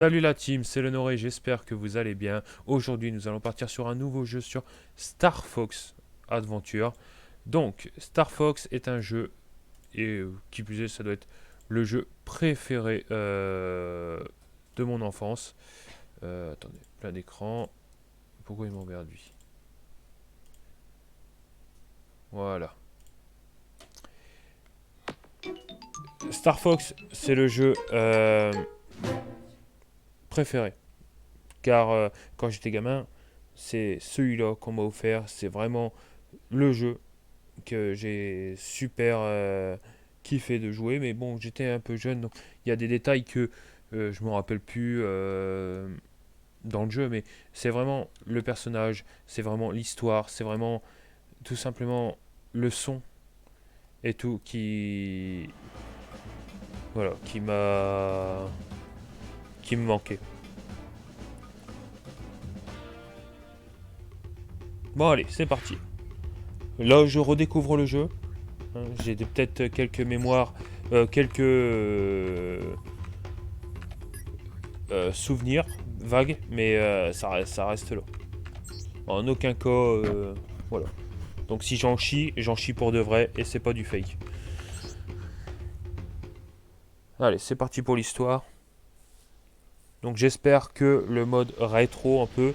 Salut la team, c'est Lenoré, j'espère que vous allez bien. Aujourd'hui, nous allons partir sur un nouveau jeu sur Star Fox Adventure. Donc, Star Fox est un jeu, et qui plus est, ça doit être le jeu préféré de mon enfance. Attendez, plein d'écran. Pourquoi il m'emmerde lui? Voilà. Star Fox, c'est le jeu préféré. Car quand j'étais gamin, c'est celui-là qu'on m'a offert. C'est vraiment le jeu que j'ai super kiffé de jouer. Mais bon, j'étais un peu jeune, donc il y a des détails que je me rappelle plus dans le jeu. Mais c'est vraiment le personnage, c'est vraiment l'histoire, c'est vraiment tout simplement le son et tout qui, voilà, qui me manquait. Bon allez, c'est parti. Là, je redécouvre le jeu. Hein, j'ai peut-être quelques mémoires, quelques souvenirs vagues, mais ça reste là. En aucun cas, voilà. Donc si j'en chie pour de vrai et c'est pas du fake. Allez, c'est parti pour l'histoire. Donc j'espère que le mode rétro un peu.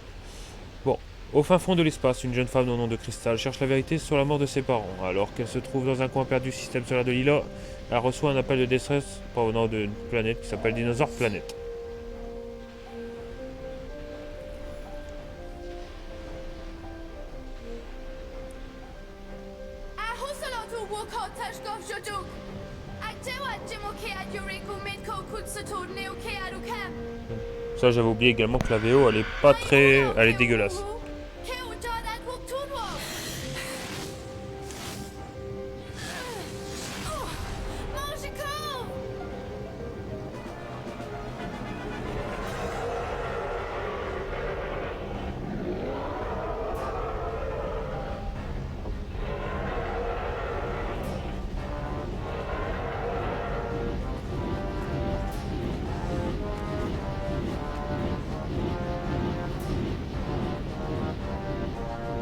Bon, au fin fond de l'espace, une jeune femme au nom de Crystal cherche la vérité sur la mort de ses parents. Alors qu'elle se trouve dans un coin perdu du système solaire de Lila, elle reçoit un appel de détresse provenant d'une planète qui s'appelle Dinosaur Planet. Ça, j'avais oublié également que la VO, elle est pas très, elle est dégueulasse.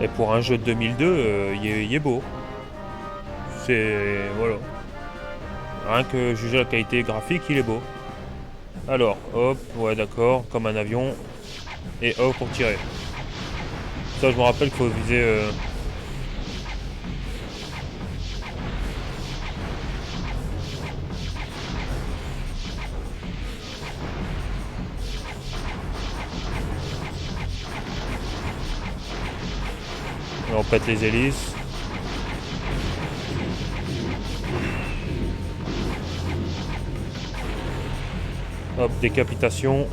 Et pour un jeu de 2002, il est beau. C'est, voilà. Rien que juger la qualité graphique, il est beau. Alors, hop, ouais d'accord, comme un avion. Et hop pour tirer. Ça, je me rappelle qu'il faut viser. On pète les hélices. Hop, décapitation.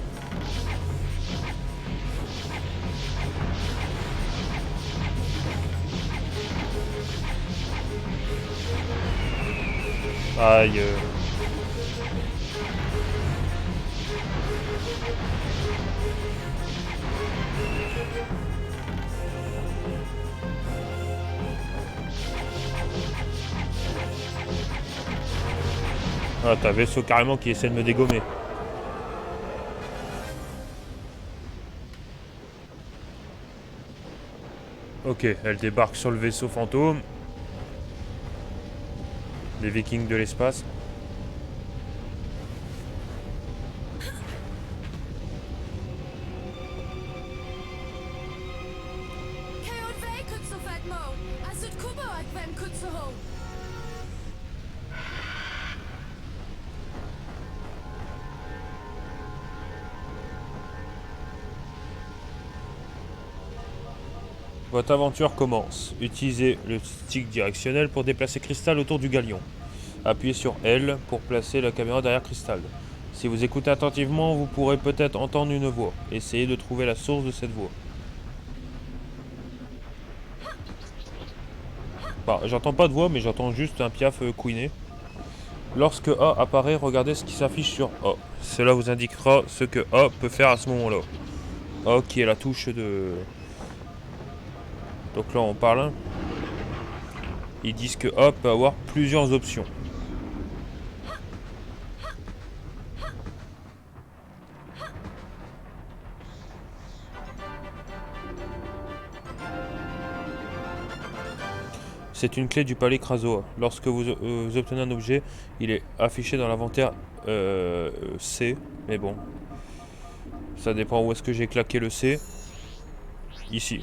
Aïe. Ah, t'as un vaisseau carrément qui essaie de me dégommer. Ok, elle débarque sur le vaisseau fantôme. Les Vikings de l'espace. Votre aventure commence. Utilisez le stick directionnel pour déplacer Crystal autour du galion. Appuyez sur L pour placer la caméra derrière Crystal. Si vous écoutez attentivement, vous pourrez peut-être entendre une voix. Essayez de trouver la source de cette voix. Bah, j'entends pas de voix, mais j'entends juste un piaf couiner. Lorsque A apparaît, regardez ce qui s'affiche sur A. Cela vous indiquera ce que A peut faire à ce moment-là. A qui est la touche de... Donc là on parle. Ils disent que A peut avoir plusieurs options. C'est une clé du palais Krasoa. Lorsque vous obtenez un objet, il est affiché dans l'inventaire C. Mais bon, ça dépend où est-ce que j'ai claqué le C. Ici.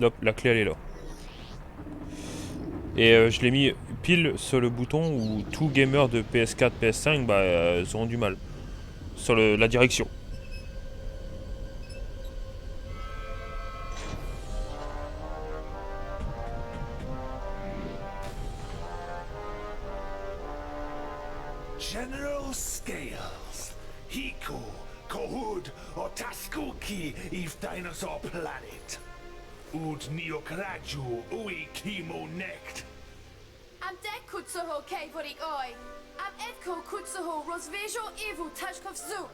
Hop, la clé elle est là. Et je l'ai mis pile sur le bouton où tout gamer de PS4, PS5 ils auront du mal. Sur la direction. General Scales, Hiko, Kohud, or Taskuki, if dinosaur planet. Ud Neokraju, Ui Kimo Nekt. Am dek kutsuho keivorik oi. Am edko kutsuho rosvejo evu tashkov zuk.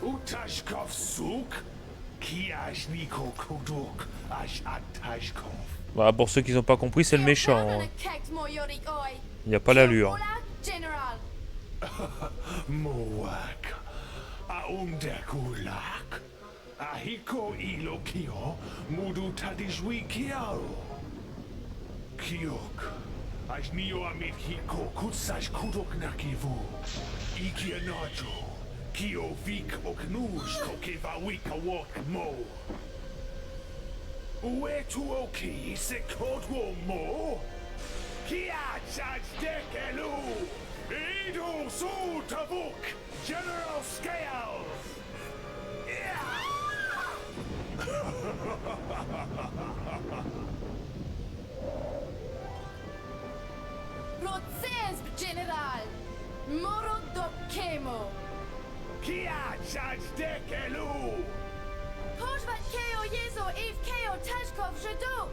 Utashkov Suk? Kiash Niko Kuduk, Ash Atashkov. Voilà, pour ceux qui n'ont pas compris, c'est le méchant. Hein. Il n'y a pas l'allure. General. Moak. Aundekulak. Ahiko Ilokio, Mudu Tadijwi Kiaro. Kiok. Ajnio Amit Hiko Kutsash Kudok Nakivu. Ikianajo. Kio Vik Oknuj Kokeva Wika Wok Mo. Ue Tuoki se Kodwo Mo. Kia Dekelu. Idu Su Tavuk. General Scales. Rotzes General. Moro Dokemo. Kia Dekelu. Pojvat Keo Yezo Eve Keo Tashkov Jedok.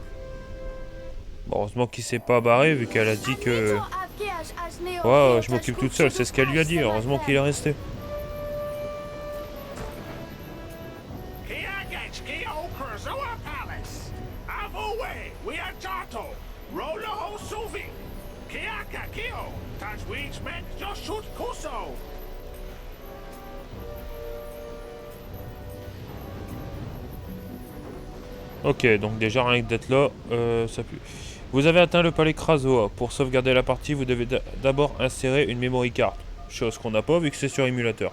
Bon, heureusement qu'il s'est pas barré vu qu'elle a dit que... Ouais, je m'occupe toute seule, c'est ce qu'elle lui a dit. Heureusement qu'il est resté. Ok, donc déjà rien que d'être là, ça pue. Vous avez atteint le palais Krasoa. Pour sauvegarder la partie, vous devez d'abord insérer une memory card. Chose qu'on n'a pas vu que c'est sur émulateur.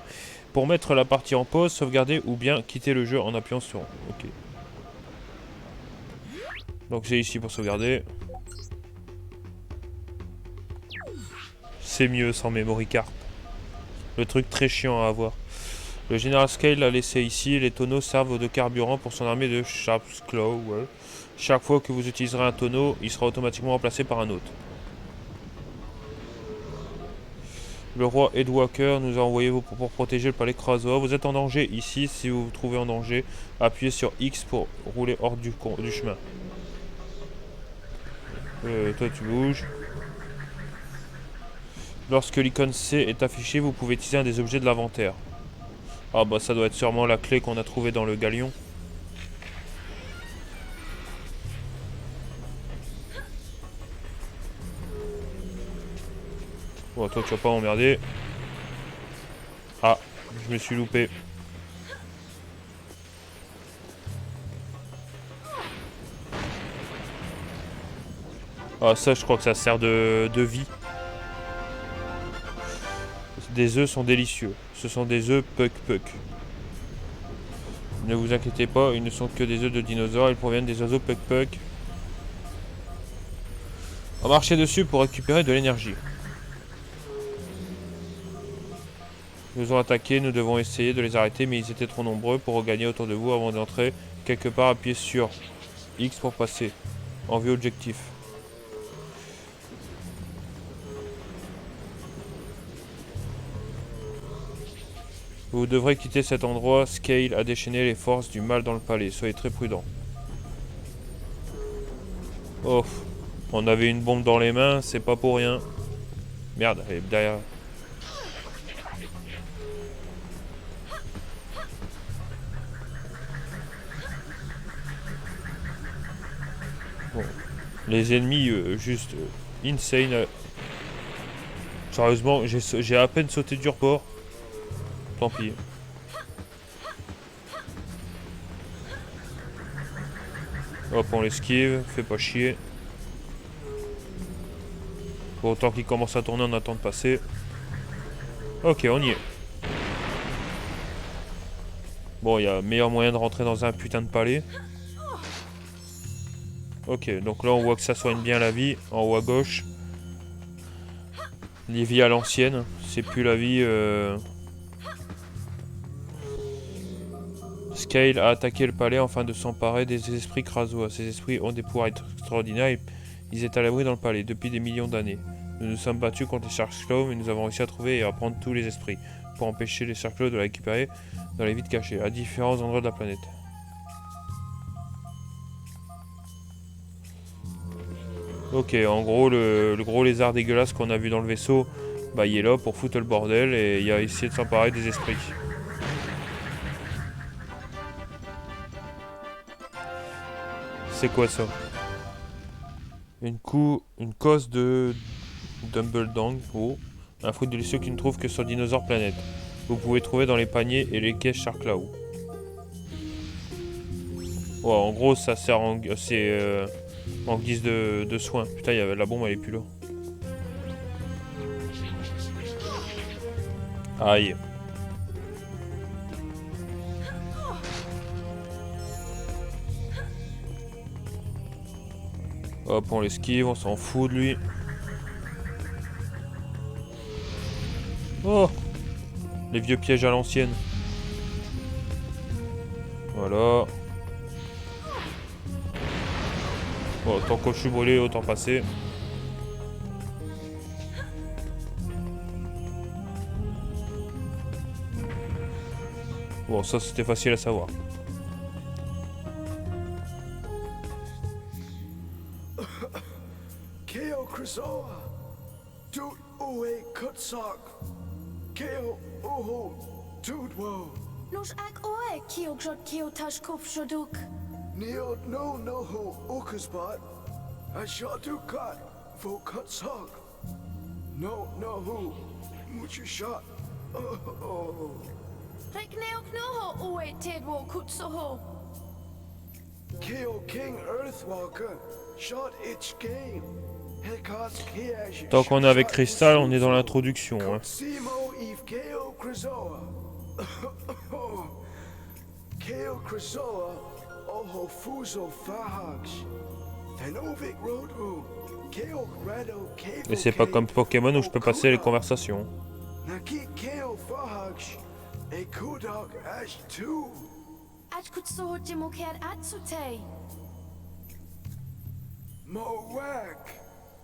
Pour mettre la partie en pause, sauvegarder ou bien quitter le jeu en appuyant sur... Ok. Donc j'ai ici pour sauvegarder. C'est mieux sans memory card. Le truc très chiant à avoir. Le General Scale l'a laissé ici. Les tonneaux servent de carburant pour son armée de Sharp's Claw. Ouais. Chaque fois que vous utiliserez un tonneau, il sera automatiquement remplacé par un autre. Le roi Edwalker nous a envoyé pour protéger le palais Krasoa. Vous êtes en danger ici. Si vous vous trouvez en danger, appuyez sur X pour rouler hors du chemin. Toi tu bouges. Lorsque l'icône C est affichée, vous pouvez utiliser un des objets de l'inventaire. Ah bah ça doit être sûrement la clé qu'on a trouvée dans le galion. Bon, toi tu vas pas m'emmerder. Ah, je me suis loupé. Ah ça je crois que ça sert de vie. Des œufs sont délicieux. Ce sont des œufs puck. Ne vous inquiétez pas, ils ne sont que des œufs de dinosaures. Ils proviennent des oiseaux puck. On va marcher dessus pour récupérer de l'énergie. Ils nous ont attaqués, nous devons essayer de les arrêter, mais ils étaient trop nombreux pour regagner autour de vous avant d'entrer. Quelque part, appuyez sur X pour passer. En vue objectif. Vous devrez quitter cet endroit. Scale a déchaîné les forces du mal dans le palais. Soyez très prudents. Oh, on avait une bombe dans les mains, c'est pas pour rien. Merde, elle est derrière. Bon. Les ennemis, juste insane. Sérieusement, j'ai à peine sauté du rebord. Tant pis. Hop, on l'esquive, fait pas chier. Pour autant qu'il commence à tourner, on attend de passer. Ok, on y est. Bon, il y a meilleur moyen de rentrer dans un putain de palais. Ok, donc là on voit que ça soigne bien la vie, en haut à gauche. Les vies à l'ancienne, c'est plus la vie... Scale a attaqué le palais afin de s'emparer des esprits Krazoa. Ces esprits ont des pouvoirs extraordinaires et ils étaient à l'abri dans le palais depuis des millions d'années. Nous nous sommes battus contre les Sharksclaw mais nous avons réussi à trouver et à prendre tous les esprits pour empêcher les Sharksclaw de la récupérer dans les vides cachées à différents endroits de la planète. Ok, en gros, le gros lézard dégueulasse qu'on a vu dans le vaisseau, bah il est là pour foutre le bordel et il a essayé de s'emparer des esprits. C'est quoi ça? Une cause de Dumbledong. Oh. Un fruit délicieux qui ne trouve que sur Dinosaur Planet. Vous pouvez trouver dans les paniers et les caisses Sharklaw. Ouais, en gros, ça sert en guise de soin. Putain, la bombe, elle est plus là. Aïe. Hop, on l'esquive, on s'en fout de lui. Oh! Les vieux pièges à l'ancienne. Voilà. Bon, tant que je suis brûlé, autant passer. Bon, ça c'était facile à savoir. Keo Krazoa, Toot Uwe Kutsak, Keo Uho, Tootwo, Nos ak oe kiel jod kiel tashkov joduk. Neo no Noho Ukasbat, Ashadukat, Vo Kutsak, No Noho, Muchushat, oh. Rek neok noho oe tedwo kutsoho. Keo King Earthwalker, Shot Itch Game, Hekat's Kiash. Tant qu'on est avec Crystal, on est dans l'introduction. Hein. Simo Eve Keo Krazoa. Keo Krazoa, Oho Fuso Fahax. Fenovic Roadru, Keo Rado Cable. Et c'est pas comme Pokémon où je peux passer les conversations. Naki Keo Fahax, et Kudok Ash 2. At kutsoho jimoker atsute. Moak,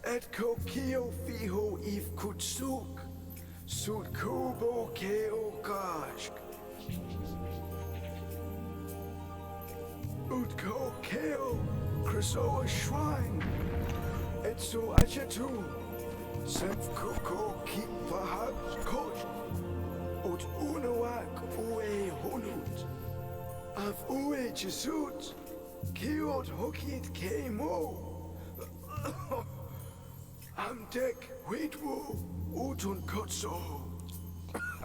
et Kokio Fiho Eve Kutsuk, Sudkubo Keo Kashk. Utko Keo, Krazoa Shrine, Etsu Achatu, Senf Kuko Kipahak Koch, Ut Unuak Ue Hunut, Av Ue Jesut, Kiot Hokit Kemo, Amdek Witwu, Utun Kotso.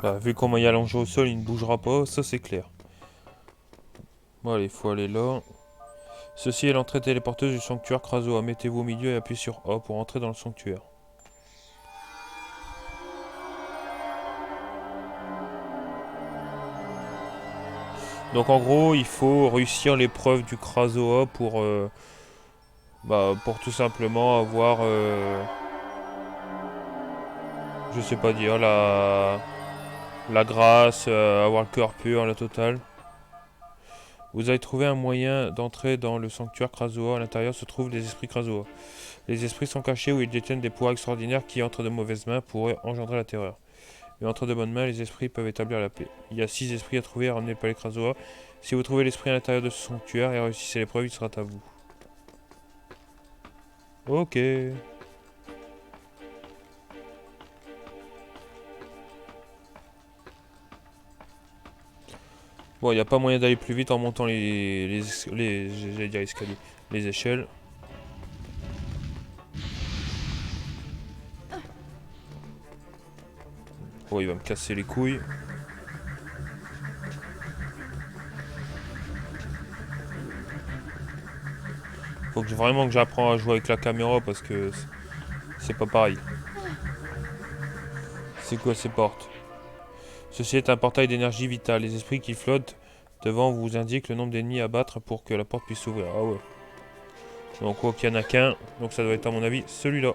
Bah, vu comment il y a l'enjeu au sol, il ne bougera pas, ça c'est clair. Bon allez, faut aller là. Ceci est l'entrée téléporteuse du sanctuaire Krazoa. Mettez-vous au milieu et appuyez sur A pour entrer dans le sanctuaire. Donc en gros, il faut réussir l'épreuve du Krazoa pour tout simplement avoir, je sais pas dire, la grâce, avoir le cœur pur, la totale. Vous avez trouvé un moyen d'entrer dans le sanctuaire Krazoa. À l'intérieur se trouvent les esprits Krazoa. Les esprits sont cachés où ils détiennent des pouvoirs extraordinaires qui, entre de mauvaises mains, pourraient engendrer la terreur. Mais entre de bonnes mains, les esprits peuvent établir la paix. Il y a 6 esprits à trouver et à ramener par les Krazoa. Si vous trouvez l'esprit à l'intérieur de ce sanctuaire et réussissez l'épreuve, il sera à vous. Ok. Bon, il n'y a pas moyen d'aller plus vite en montant j'allais dire escaliers, les échelles. Oh, il va me casser les couilles. Faut que vraiment que j'apprends à jouer avec la caméra parce que c'est pas pareil. C'est quoi ces portes? Ceci est un portail d'énergie vitale. Les esprits qui flottent devant vous indiquent le nombre d'ennemis à battre pour que la porte puisse s'ouvrir. Ah ouais. Donc quoi qu'il y en a qu'un. Donc ça doit être à mon avis celui-là.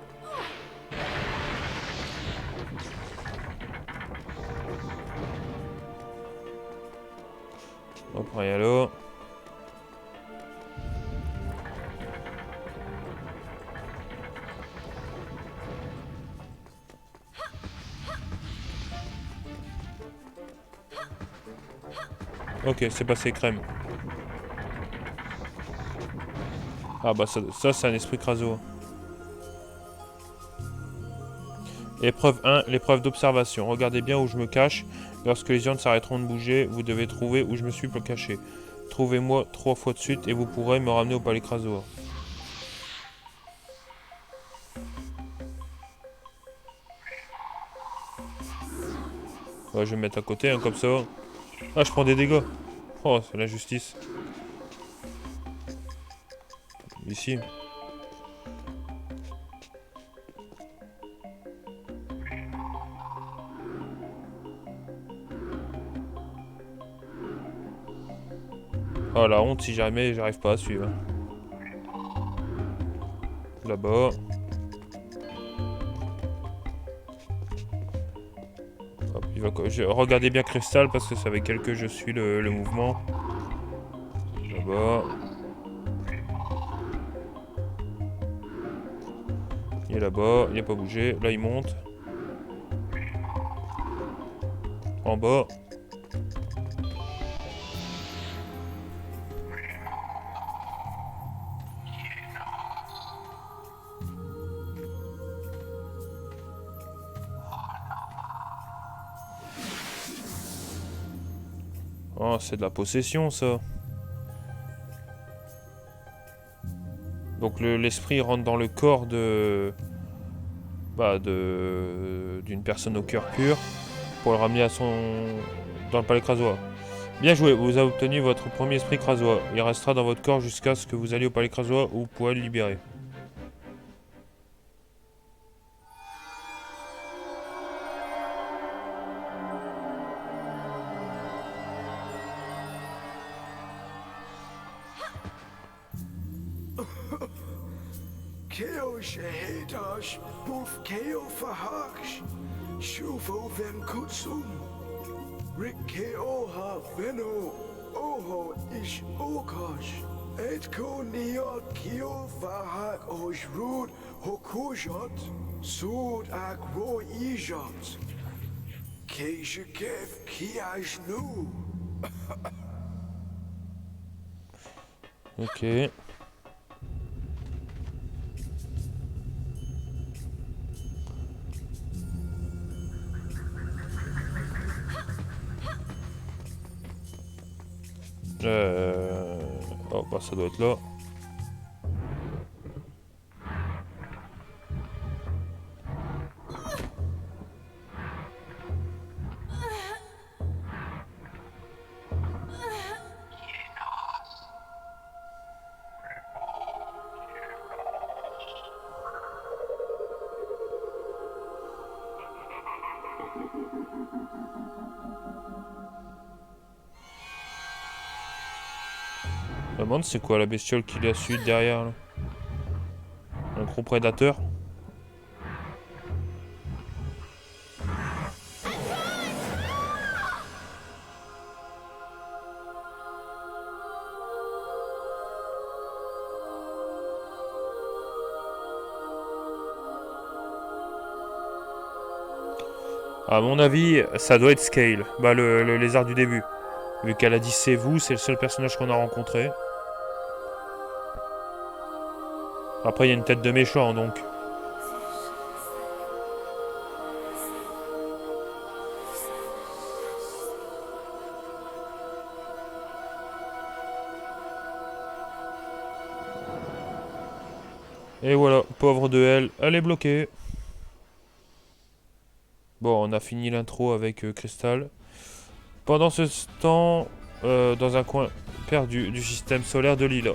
Hop, rien là. Ok, c'est passé crème. Ah bah ça c'est un esprit craso. Épreuve 1, l'épreuve d'observation. Regardez bien où je me cache. Lorsque les urnes s'arrêteront de bouger, vous devez trouver où je me suis caché. Trouvez-moi 3 fois de suite et vous pourrez me ramener au palais Krasoa. Ouais, je vais me mettre à côté, hein, comme ça. Ah, je prends des dégâts. Oh, c'est l'injustice. Ici. Oh, la honte si jamais j'arrive pas à suivre. Là-bas. Hop, regardez bien Cristal parce que c'est avec elle que je suis le mouvement. Là-bas. Il est là-bas, il n'a pas bougé. Là, il monte. En bas. Oh, c'est de la possession, ça. Donc l'esprit rentre dans le corps de... Bah, d'une personne au cœur pur pour le ramener à dans le palais Krasoa. Bien joué, vous avez obtenu votre premier esprit Krasoa. Il restera dans votre corps jusqu'à ce que vous alliez au palais Krasoa où vous pourrez le libérer. Keo Shahetosh, Boof Keo Fahaksh, Shuvo Vem Kutsum, Rick Keo Ha Veno, Oho Ish Okosh, Etko Neo Keo Fahak Osh Rud Hokujot, Sud Ak Ro Ijot, Keisha Kev Kiaj Nu. Ok. Oh bah ça doit être là. Je me demande c'est quoi la bestiole qu'il y a su derrière là. Un gros prédateur. À mon avis, ça doit être Scale. Bah le lézard du début. Vu qu'elle a dit c'est vous, c'est le seul personnage qu'on a rencontré. Après, il y a une tête de méchant, donc. Et voilà, pauvre de elle, elle est bloquée. Bon, on a fini l'intro avec Crystal. Pendant ce temps, dans un coin perdu du système solaire de Lila.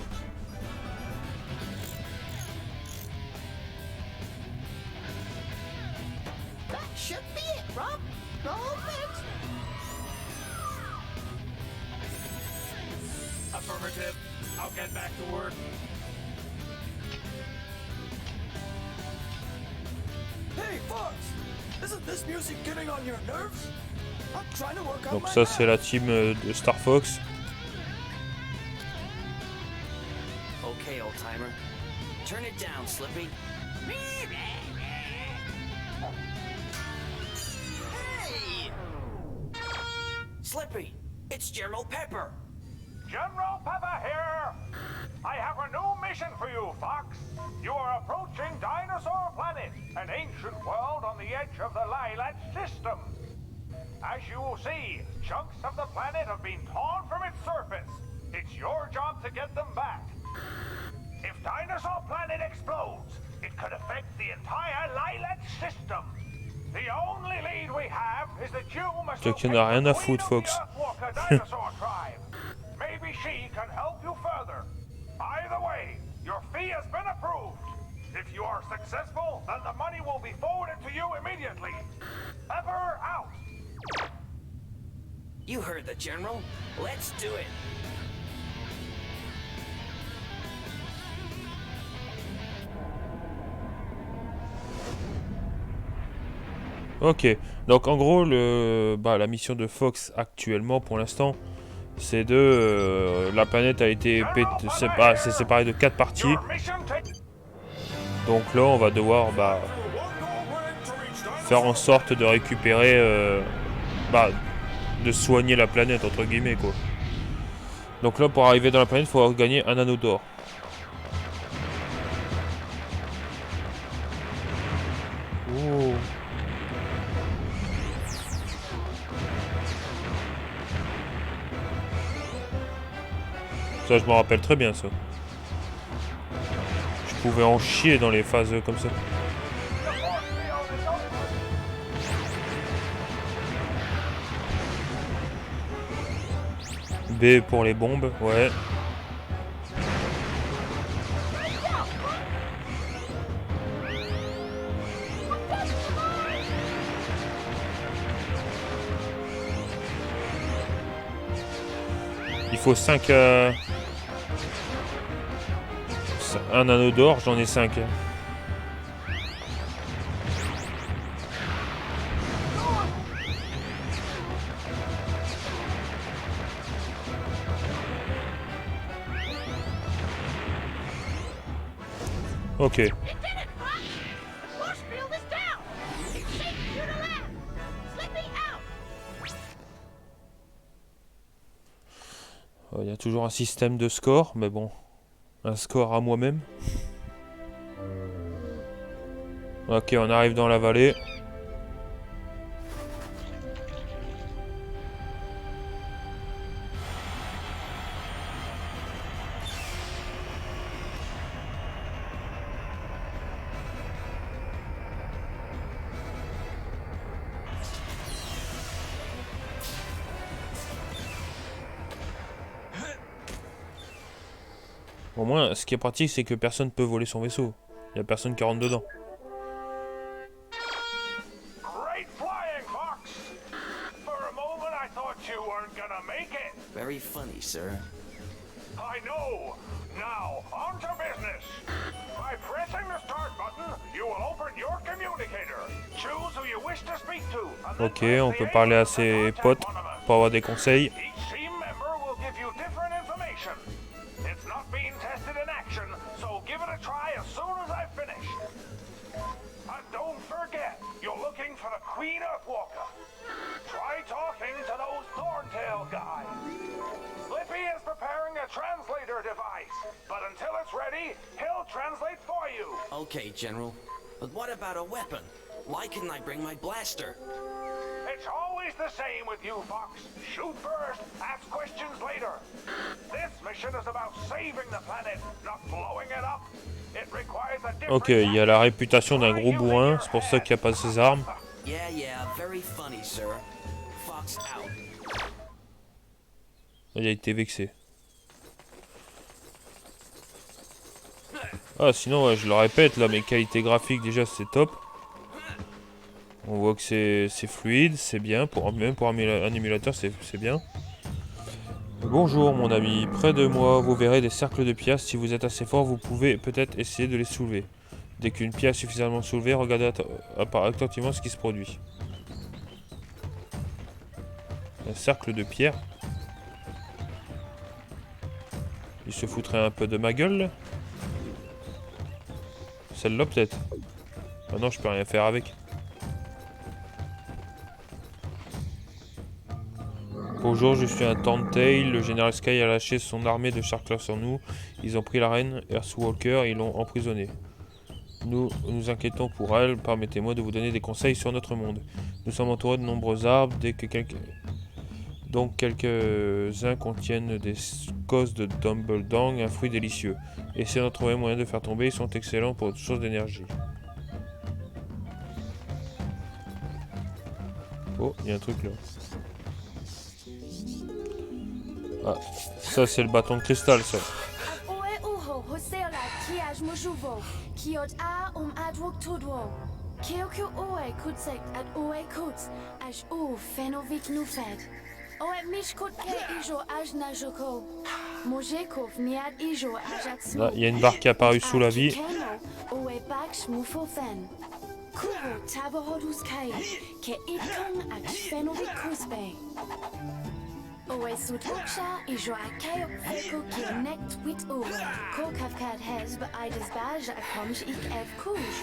Affirmative. I'll get back to work. Hey, Fox! Isn't this music getting on your nerves? I'm trying to work on Donc my ça c'est map. la team de Star Fox. Okay, old timer. Turn it down, Slippy. Hey! Slippy, it's General Pepper. General Pepper here! I have a new mission for you, Fox. You are approaching Dinosaur Planet, an ancient world on the edge of the Lilat system. As you will see, chunks of the planet have been torn from its surface. It's your job to get them back. If Dinosaur Planet explodes, it could affect the entire Lilat system. The only lead we have is that you must Toi qui en as rien à foutre, Fox. Earthwalker dinosaur tribe. Maybe she can help you further. Either way, your fee has been approved. If you are successful, then the money will be forwarded to you immediately. Pepper out. You heard the General. Let's do it. Ok, donc en gros, la mission de Fox actuellement pour l'instant, c'est de... la planète a été c'est séparé de 4 parties. Your mission takes Donc là, on va devoir faire en sorte de récupérer... de soigner la planète, entre guillemets, quoi. Donc là, pour arriver dans la planète, il faut gagner un anneau d'or. Oh. Ça, je me rappelle très bien, ça. Je pouvais en chier dans les phases comme ça. B pour les bombes, ouais. Il faut 5... un anneau d'or, j'en ai 5. Ok. You did it, Fox! The force field is down! It's safe for you to land! Slippy out! Il y a toujours un système de score, mais bon. Un score à moi-même. Ok, on arrive dans la vallée. Au moins, ce qui est pratique, c'est que personne peut voler son vaisseau. Il n'y a personne qui rentre dedans. great flying, Fox. For a moment, I thought you weren't gonna make it. Very funny, sir. I know. Now, on to business. By pressing the start button, you will open your communicator. Choose who you wish to speak to. And then Ok, press on the peut A parler à to ses contact potes one of us. pour avoir des conseils. Each team member will give you different information. It's not being tested in action, so give it a try as soon as I've finished. And don't forget, you're looking for the Queen Earthwalker. Try talking to those Thorntail guys. Slippy is preparing a translator device, but until it's ready, he'll translate for you. Okay, General. But what about a weapon? Why couldn't I bring my blaster? It's always the same with you, Fox. Shoot first, ask questions later. This mission is about saving the planet, not blowing it up. It requires a different Ok, il y a la réputation d'un gros bourrin, c'est pour ça qu'il n'y a pas ses armes. Yeah, very funny, sir. Fox out. Il a été vexé. Ah, sinon, ouais, je le répète, là, mes qualités graphiques, déjà, c'est top. On voit que c'est fluide, c'est bien. Même pour un émulateur, c'est bien. Bonjour mon ami, près de moi vous verrez des cercles de pièces. Si vous êtes assez fort, vous pouvez peut-être essayer de les soulever. Dès qu'une pièce est suffisamment soulevée, regardez attentivement ce qui se produit. Un cercle de pierre. Il se foutrait un peu de ma gueule. Celle-là peut-être. Maintenant je peux rien faire avec. Bonjour, je suis un Turntail. Le général Sky a lâché son armée de charcleurs sur nous. Ils ont pris la reine Earthwalker et l'ont emprisonnée. Nous nous inquiétons pour elle. Permettez-moi de vous donner des conseils sur notre monde. Nous sommes entourés de nombreux arbres. Donc quelques-uns contiennent des causes de Dumbledong, un fruit délicieux. Essayons de trouver moyen de faire tomber. Ils sont excellents pour une source d'énergie. Oh, il y a un truc là. Ah, ça c'est le bâton de cristal, ça. Oe uho hoseola kiaj mojuvo. Kiot a adwok tudwo. Kiokyo oe kutsek at oe kuts. Aj fenovik nufed. Oe mishkut ke ijo aj najoko. Mojekov niad ijo ajatsu. Là, il y a une barre qui est apparue sous la vie. Oe baksh mufofen. Kuho tabohodus kai. Ke itkong ak fenovik kusbe. Oe sut uksha ijo akayok feko ki nekt wit oe. Ko kafkad hez be aides baj akomj ik ev kuj.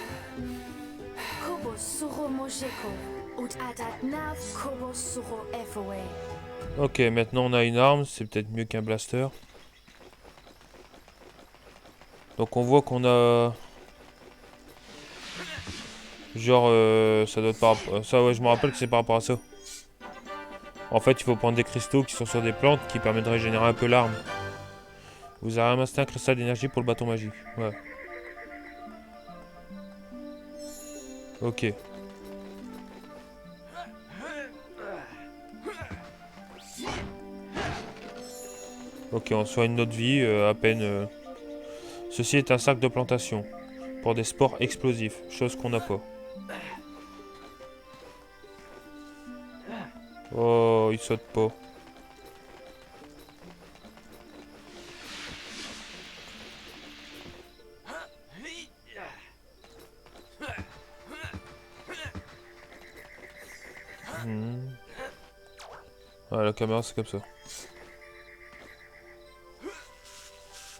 Kobos suro mojeko. Ut atat nav kobos suro foe. Ok, maintenant on a une arme, c'est peut-être mieux qu'un blaster. Donc on voit qu'on a... Genre, ça doit être par... Ça ouais, je me rappelle que c'est par rapport à ça. En fait, il faut prendre des cristaux qui sont sur des plantes qui permettent de régénérer un peu l'arme. Vous avez ramassé un cristal d'énergie pour le bâton magique. Ouais. Ok. Ok, on soigne notre vie à peine. Ceci est un sac de plantation pour des spores explosifs, chose qu'on n'a pas. Oh, il saute pas. Ah, la caméra c'est comme ça.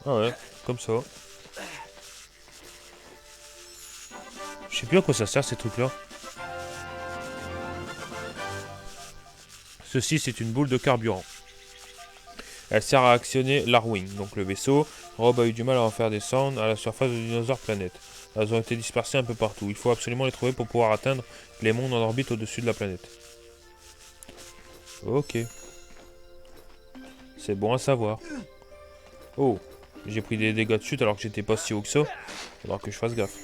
Ah ouais, comme ça. Je sais plus à quoi ça sert ces trucs là. Ceci c'est une boule de carburant. Elle sert à actionner l'Arwing, donc le vaisseau. Rob a eu du mal à en faire descendre à la surface de Dinosaur Planète. Elles ont été dispersées un peu partout. Il faut absolument les trouver pour pouvoir atteindre les mondes en orbite au-dessus de la planète. Ok. C'est bon à savoir. Oh, j'ai pris des dégâts de chute alors que j'étais pas si haut que ça. Faudra que je fasse gaffe.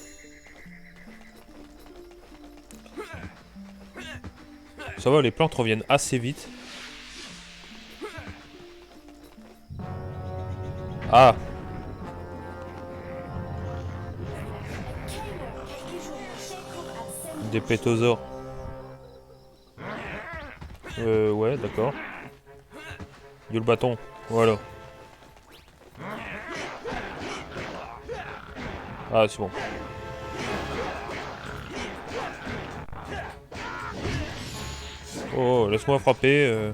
Ça va, les plantes reviennent assez vite. Ah! Des pétosaures. Ouais, d'accord. Yo le bâton, voilà. Ah, c'est bon. Oh, laisse-moi frapper.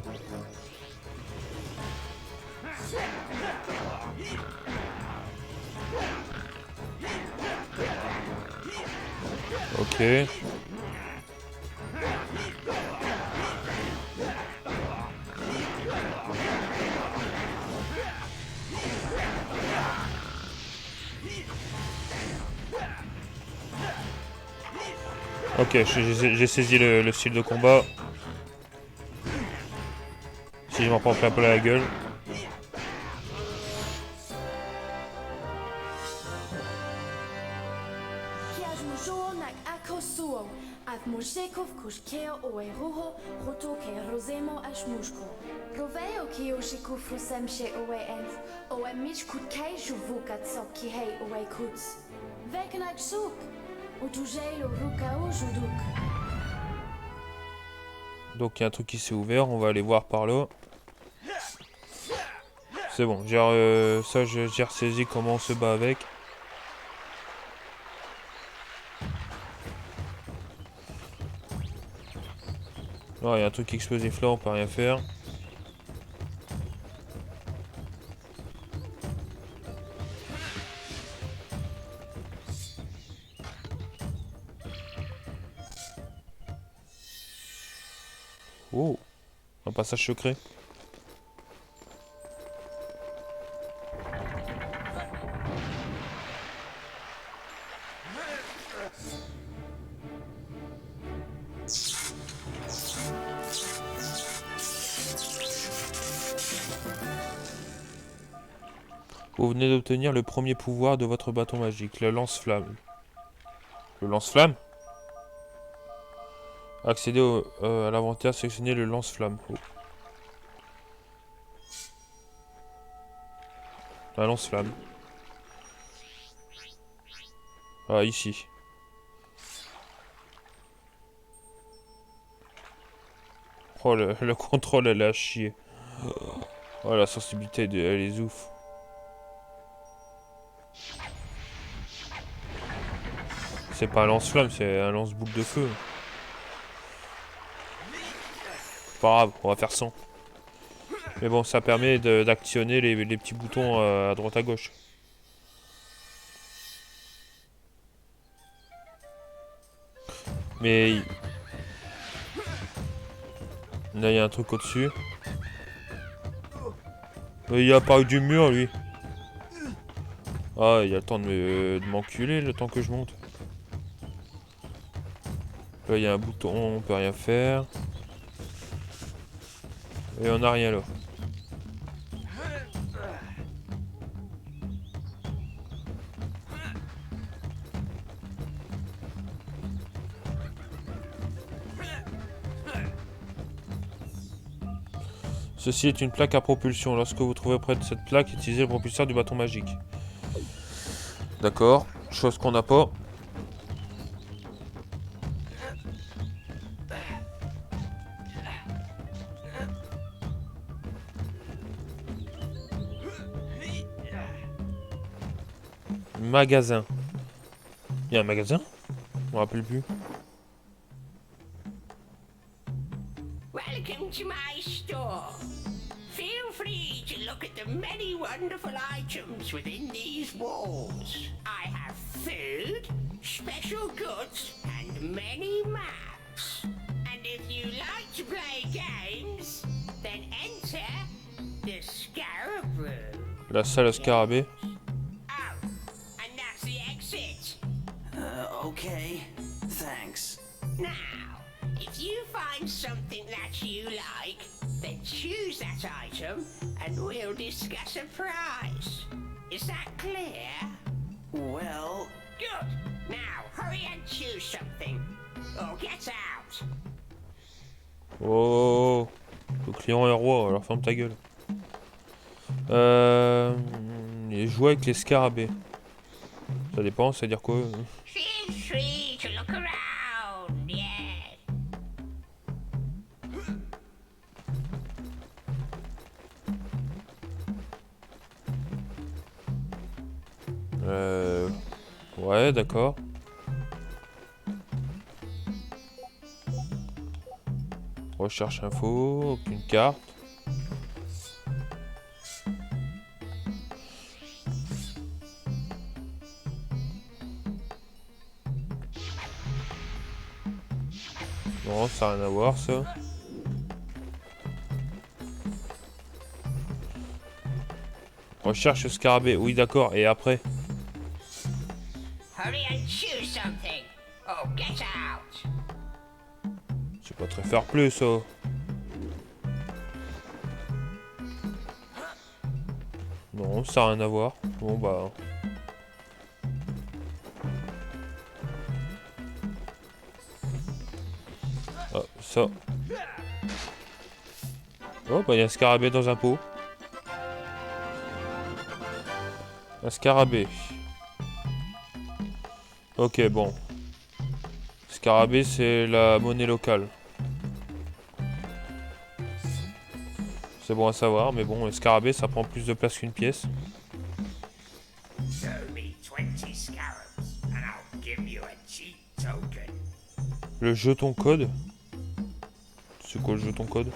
Ok. Ok, j'ai saisi le style de combat. Si je m'en prends plein peu la gueule. Donc il y a un truc qui s'est ouvert, on va aller voir par là. C'est bon, ça j'ai ressaisi comment on se bat avec. Là, il y a un truc explosif là, on peut rien faire. Oh, un passage secret. Vous venez d'obtenir le premier pouvoir de votre bâton magique, le lance-flamme. Le lance-flamme? Accédez à l'inventaire, sélectionnez le lance-flamme. Oh. Un lance-flamme. Ah, ici. Oh, le contrôle, elle est à chier. Oh, la sensibilité, elle est ouf. C'est pas un lance-flamme, c'est un lance-boule de feu. Pas grave, on va faire 100. Mais bon, ça permet d'actionner les petits boutons à droite à gauche. Mais... Là, il y a un truc au-dessus. Il a apparu du mur, lui. Ah, il y a le temps de m'enculer, le temps que je monte. Là, il y a un bouton, on peut rien faire. Et on n'a rien là. Ceci est une plaque à propulsion. Lorsque vous trouvez près de cette plaque, utilisez le propulseur du bâton magique. D'accord. Chose qu'on n'a pas. Magasin. Il y a un magasin? Je me rappelle plus. Welcome to my store. Feel free to look at the many wonderful items within these walls. I have food, special goods, and many maps. And if you like to play games, then enter the Scarab Room. La salle à scarabée. Oh, and that's the exit. Okay. Thanks. Now, if you find something that you like, then choose that item and we'll discuss a price. Is that clear? Well, Good. Now, hurry and choose something. Or get out. Oh, le client est roi, alors ferme ta gueule. Jouer avec les scarabées. Ça dépend, ça veut dire quoi? Feel free to look around, yes. Ouais, d'accord. Recherche info, aucune carte. Non, ça n'a rien à voir, ça. Recherche scarabée, oui d'accord, et après? Hurry and choose something. Or get out. C'est pas très fair play, ça. Non, ça n'a rien à voir. Bon bah... Ah, ça. Oh, bah il y a un scarabée dans un pot. Un scarabée. Ok, bon. Scarabée, c'est la monnaie locale. Ça C'est bon à savoir, mais bon, le scarabée, ça prend plus de place qu'une pièce. Show me 20 scarabs, and I'll give you a cheap token. Le jeton code. C'est quoi le jeton code?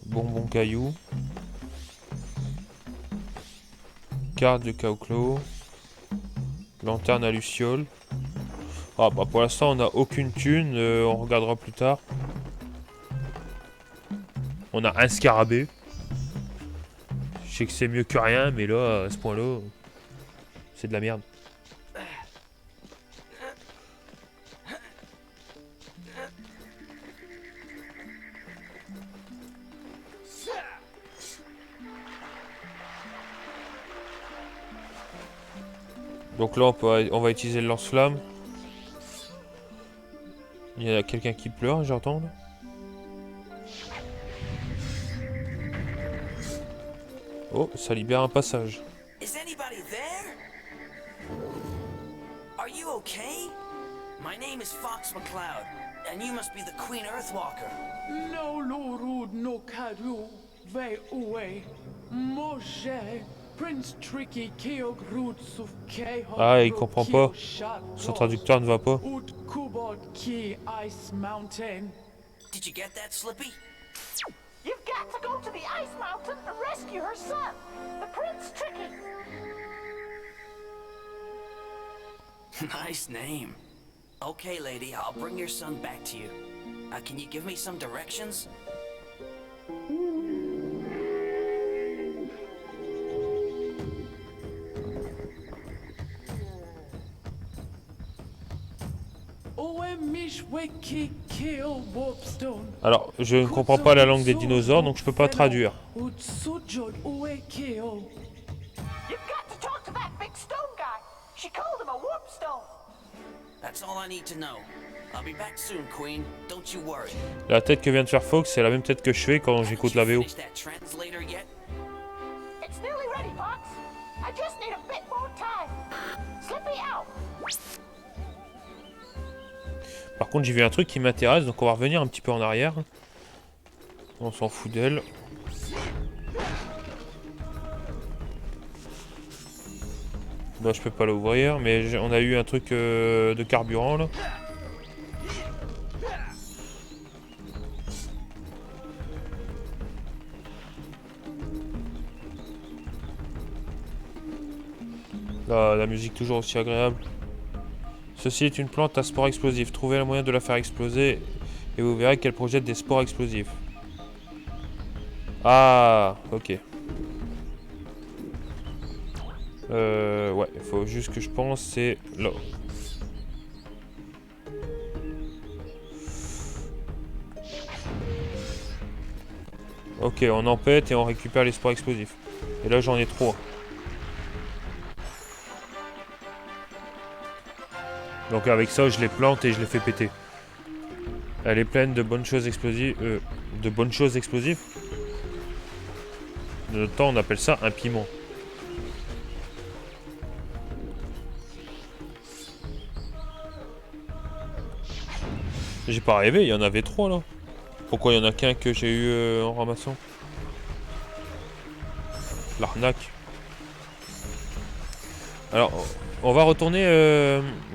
Bonbon caillou. Carte de Kaoklo. Lanterne à luciole. Ah bah pour l'instant on n'a aucune thune, on regardera plus tard. On a un scarabée. Je sais que c'est mieux que rien, mais là, à ce point-là, c'est de la merde. Donc là, on va utiliser le lance-flamme. Il y a quelqu'un qui pleure, j'entends. Oh, ça libère un passage. Is anybody there? Are you okay? My name is Fox McCloud, and you must be the Queen Earthwalker. No lorud no kadu, ve uwe, moje, Prince Tricky keog suf keho. Ah, il comprend pas. Son traducteur ne va pas. Ut kubod ki Ice Mountain. Did you get that, Slippy? You've got to go to the Ice Mountain and rescue her son, the Prince Tricky. Nice name. Okay, lady, I'll bring your son back to you. Can you give me some directions? Alors, je ne comprends pas la langue des dinosaures, donc je peux pas traduire. You've got to talk to that big stone guy. She called him a warp stone. That's all I need to know. I'll be back soon, Queen. Don't you worry. La tête que vient de faire Fox, c'est la même tête que je fais quand j'écoute la VO. Finish that translator yet? It's nearly ready, Fox. I just need a bit more time. Slippy out. Par contre, j'ai vu un truc qui m'intéresse, donc on va revenir un petit peu en arrière. On s'en fout d'elle. Là, je peux pas l'ouvrir, mais on a eu un truc de carburant là. Là, la musique toujours aussi agréable. Ceci est une plante à spores explosifs. Trouvez le moyen de la faire exploser et vous verrez qu'elle projette des spores explosifs. Ah, ok. Ouais, il faut juste que je pense, c'est là. Ok, on en pète et on récupère les spores explosifs. Et là, j'en ai 3. Donc avec ça, je les plante et je les fais péter. Elle est pleine de bonnes choses explosives. De bonnes choses explosives. De notre temps, on appelle ça un piment. J'ai pas rêvé, il y en avait 3 là. Pourquoi il y en a qu'un que j'ai eu en ramassant? L'arnaque. Alors, on va retourner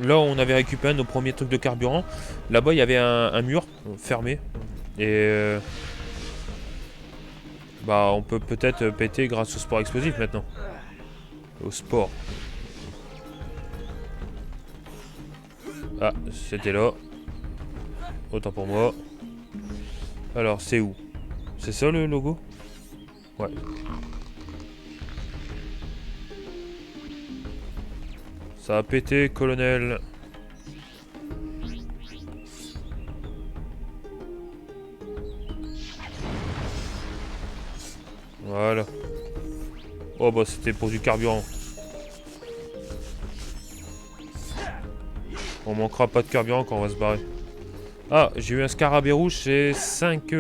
là où on avait récupéré nos premiers trucs de carburant. Là-bas, il y avait un mur fermé. Et bah, on peut peut-être péter grâce au sport explosif maintenant. Au sport. Ah, c'était là. Autant pour moi. Alors, c'est où? C'est ça le logo? Ouais. Ça a pété, colonel. Voilà. Oh bah c'était pour du carburant. On manquera pas de carburant quand on va se barrer. Ah, j'ai eu un scarabée rouge, c'est 5...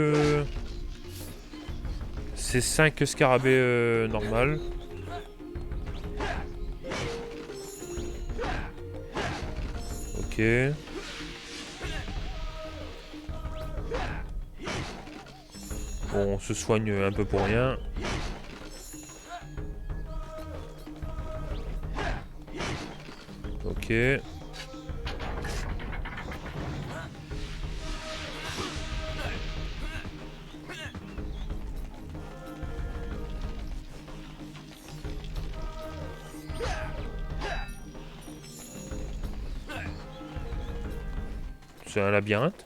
C'est 5 scarabées normal. Ok. Bon, on se soigne un peu pour rien. Ok. C'est un labyrinthe.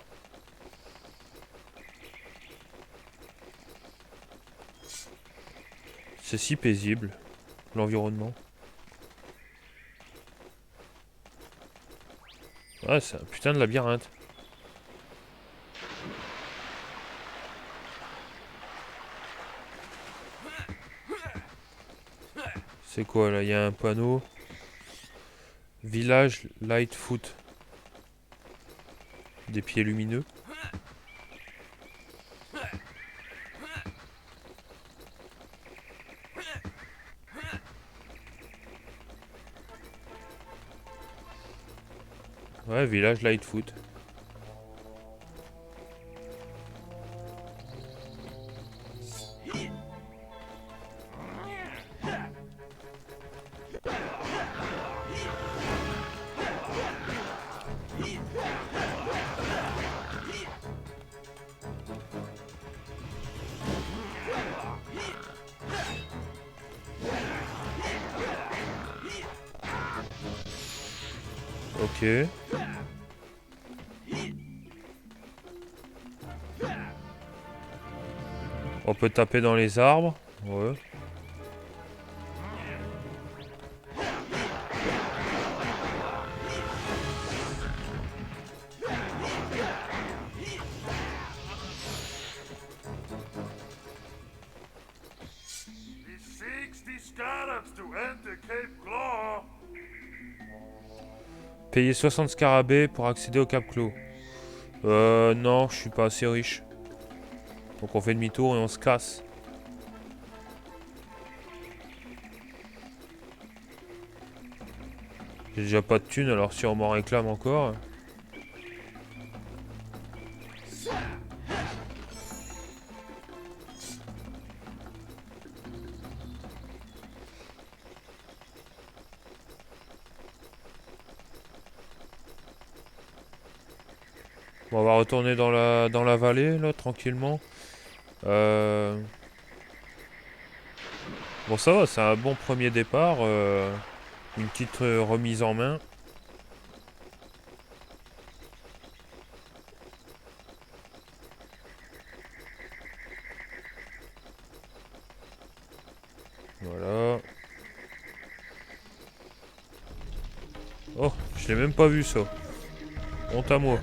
C'est si paisible, l'environnement. Ouais, c'est un putain de labyrinthe. C'est quoi là? Il y a un panneau. Village Lightfoot. Des pieds lumineux. Ouais, village Lightfoot. Ok. On peut taper dans les arbres. Ouais. Payer 60 scarabées pour accéder au Cap Clos. Non, je suis pas assez riche. Donc on fait demi-tour et on se casse. J'ai déjà pas de thunes, alors si on m'en réclame encore... Bon, on va retourner dans la vallée, là, tranquillement. Bon, ça va, c'est un bon premier départ. Une petite remise en main. Voilà. Oh, je l'ai même pas vu, ça. Honte à moi.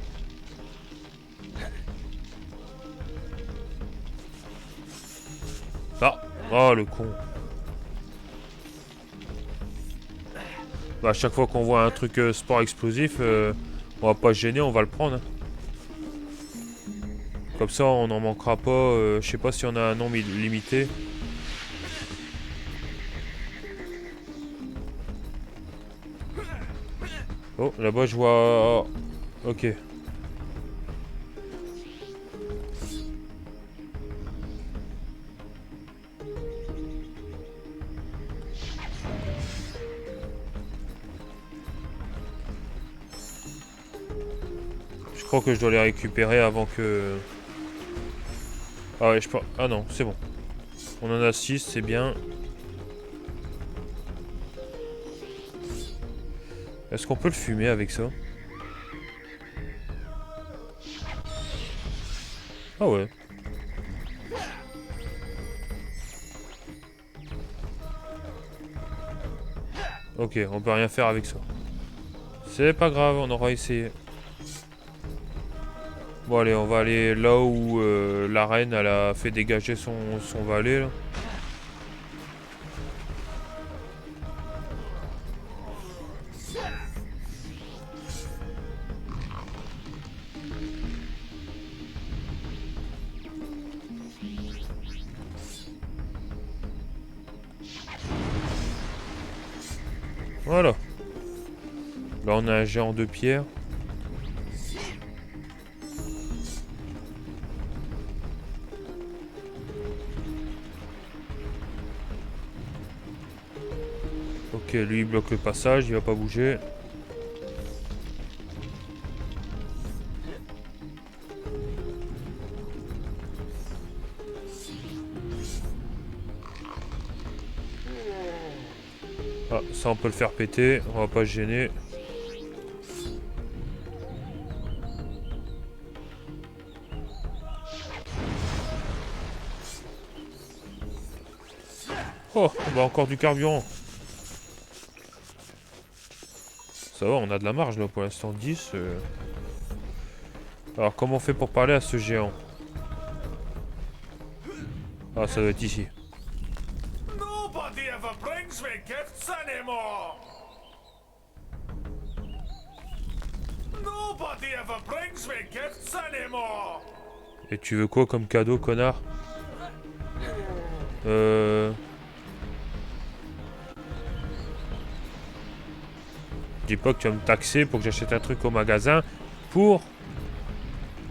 Ah, oh le con. Bah, à chaque fois qu'on voit un truc sport explosif, on va pas se gêner, on va le prendre. Hein. Comme ça, on n'en manquera pas. Je sais pas si on a un nombre limité. Oh, là-bas, je vois... Ok. Je crois que je dois les récupérer avant que... Ah ouais, je pense... Ah non, c'est bon. On en a 6, c'est bien. Est-ce qu'on peut le fumer avec ça? Ah ouais. Ok, on peut rien faire avec ça. C'est pas grave, on aura essayé. Bon allez, on va aller là où la reine elle a fait dégager son valet là. Voilà. Là on a un géant de pierre. Ok, lui il bloque le passage, il va pas bouger. Ah, ça on peut le faire péter, on va pas se gêner. Oh, bah encore du carburant. Ça va, on a de la marge là pour l'instant, 10. Alors comment on fait pour parler à ce géant? Ah, ça doit être ici. Nobody ever brings me gifts anymore. Nobody ever brings me gifts anymore. Et tu veux quoi comme cadeau, connard? Dis pas que tu vas me taxer pour que j'achète un truc au magasin pour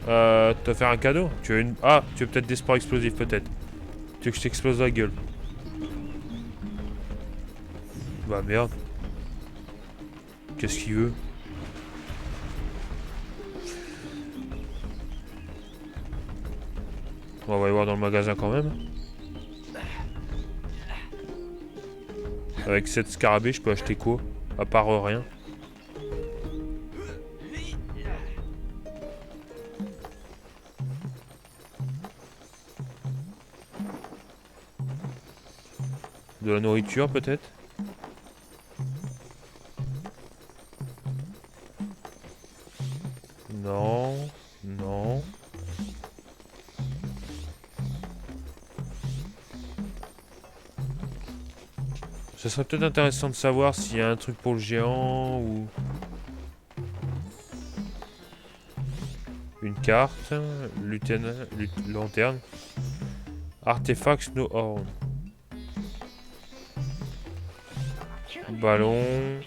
te faire un cadeau. Tu veux une... Ah, tu veux peut-être des sports explosifs, peut-être. Tu veux que je t'explose la gueule? Bah merde. Qu'est-ce qu'il veut? On va aller voir dans le magasin quand même. Avec cette scarabée, je peux acheter quoi? À part rien. De la nourriture peut-être? Non, non. Ce serait peut-être intéressant de savoir s'il y a un truc pour le géant ou... Une carte, lanterne, artefact Snowhorn, ballon.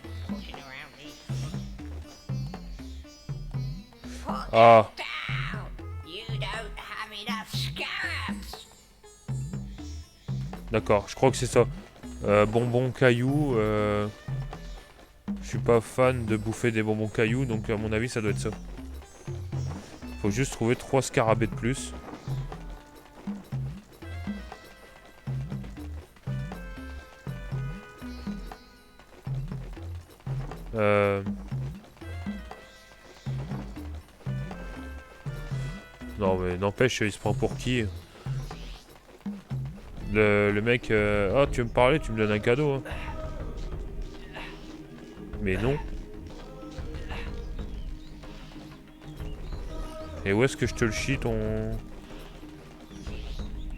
Ah, You don't have enough scarabs. d'accord, je crois que c'est ça. Bonbons cailloux. Je suis pas fan de bouffer des bonbons cailloux, donc à mon avis ça doit être ça. Faut juste trouver 3 scarabées de plus. Non mais n'empêche, il se prend pour qui? Le mec... Ah, tu veux me parler, tu me donnes un cadeau. Hein. Mais non. Et où est-ce que je te le chie ton...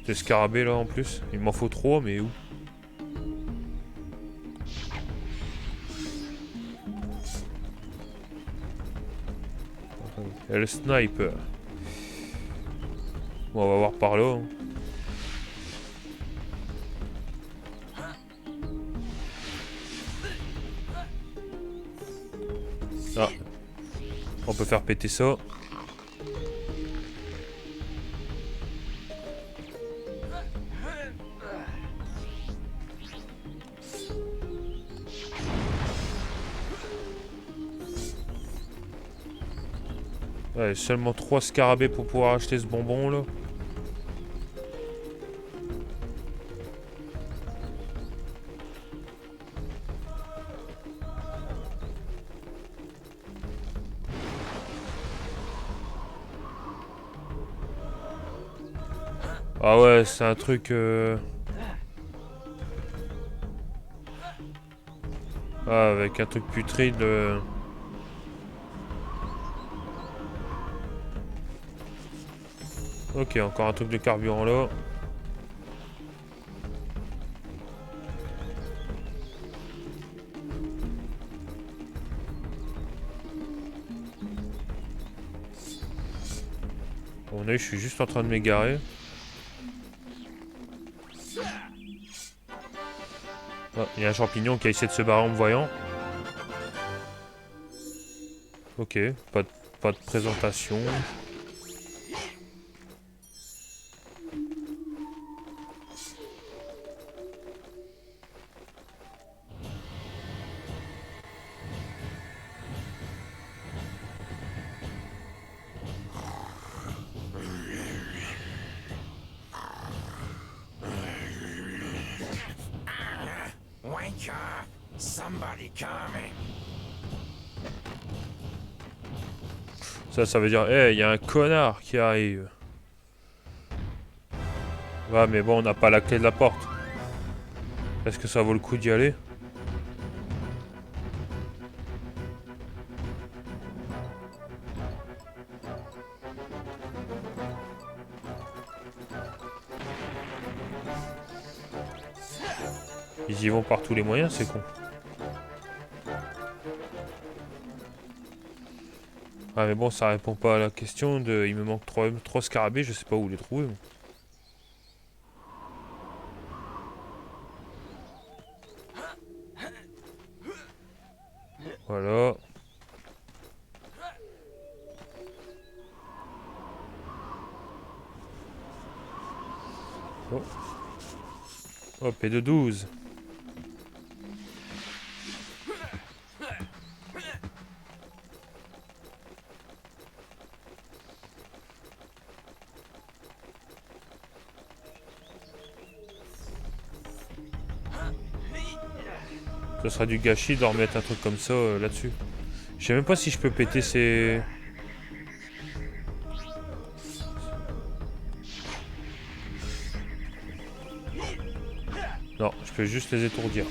Tes scarabées là en plus? Il m'en faut 3, mais où? Et le sniper. Bon, on va voir par là. Hein. Ah. On peut faire péter ça. Ouais, seulement 3 scarabées pour pouvoir acheter ce bonbon là. Ah ouais, c'est un truc... Ah, avec un truc putride... Ok, encore un truc de carburant là. Bon, là, je suis juste en train de m'égarer. Ah, il y a un champignon qui a essayé de se barrer en me voyant. Ok, pas de présentation. coming. Ça veut dire, il y a un connard qui arrive. Ouais, mais bon, on n'a pas la clé de la porte. Est-ce que ça vaut le coup d'y aller? Ils y vont par tous les moyens, c'est con. Ah mais bon, ça répond pas à la question de... Il me manque 3 scarabées, je sais pas où les trouver. Moi. Voilà. Oh. Oh, P212. Ce sera du gâchis de remettre un truc comme ça là-dessus. Je sais même pas si je peux péter ces... Non, je peux juste les étourdir.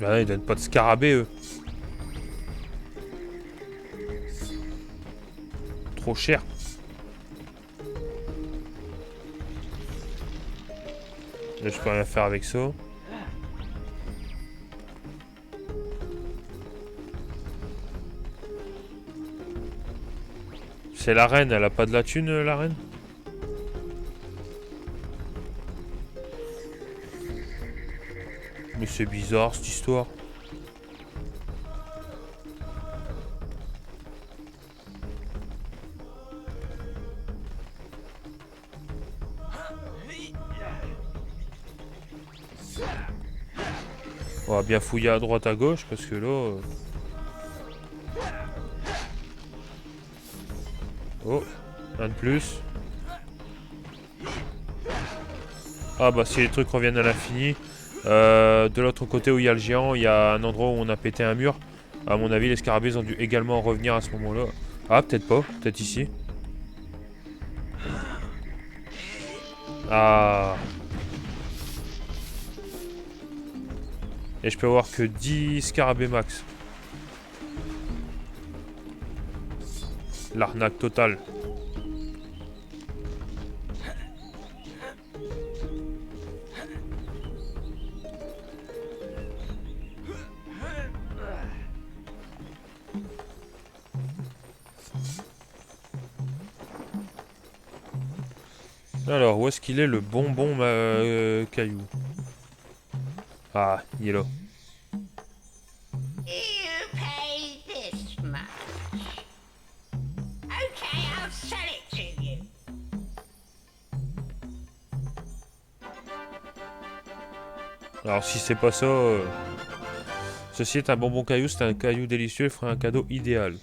Ah, ils donnent pas de scarabée, eux. Trop cher. Là, je peux rien faire avec ça. C'est la reine, elle a pas de la thune, la reine? Mais c'est bizarre cette histoire. On va bien fouiller à droite à gauche parce que là... Oh, un de plus. Ah bah si les trucs reviennent à l'infini. De l'autre côté où il y a le géant, il y a un endroit où on a pété un mur. À mon avis, les scarabées ont dû également revenir à ce moment-là. Ah, peut-être pas, peut-être ici. Ah. Et je peux avoir que 10 scarabées max. L'arnaque totale. Alors, où est-ce qu'il est le bonbon caillou? Ah, il est là. You pay this much. Okay, I'll sell it to you. Alors, si c'est pas ça... Ceci est un bonbon caillou, c'est un caillou délicieux, il ferait un cadeau idéal.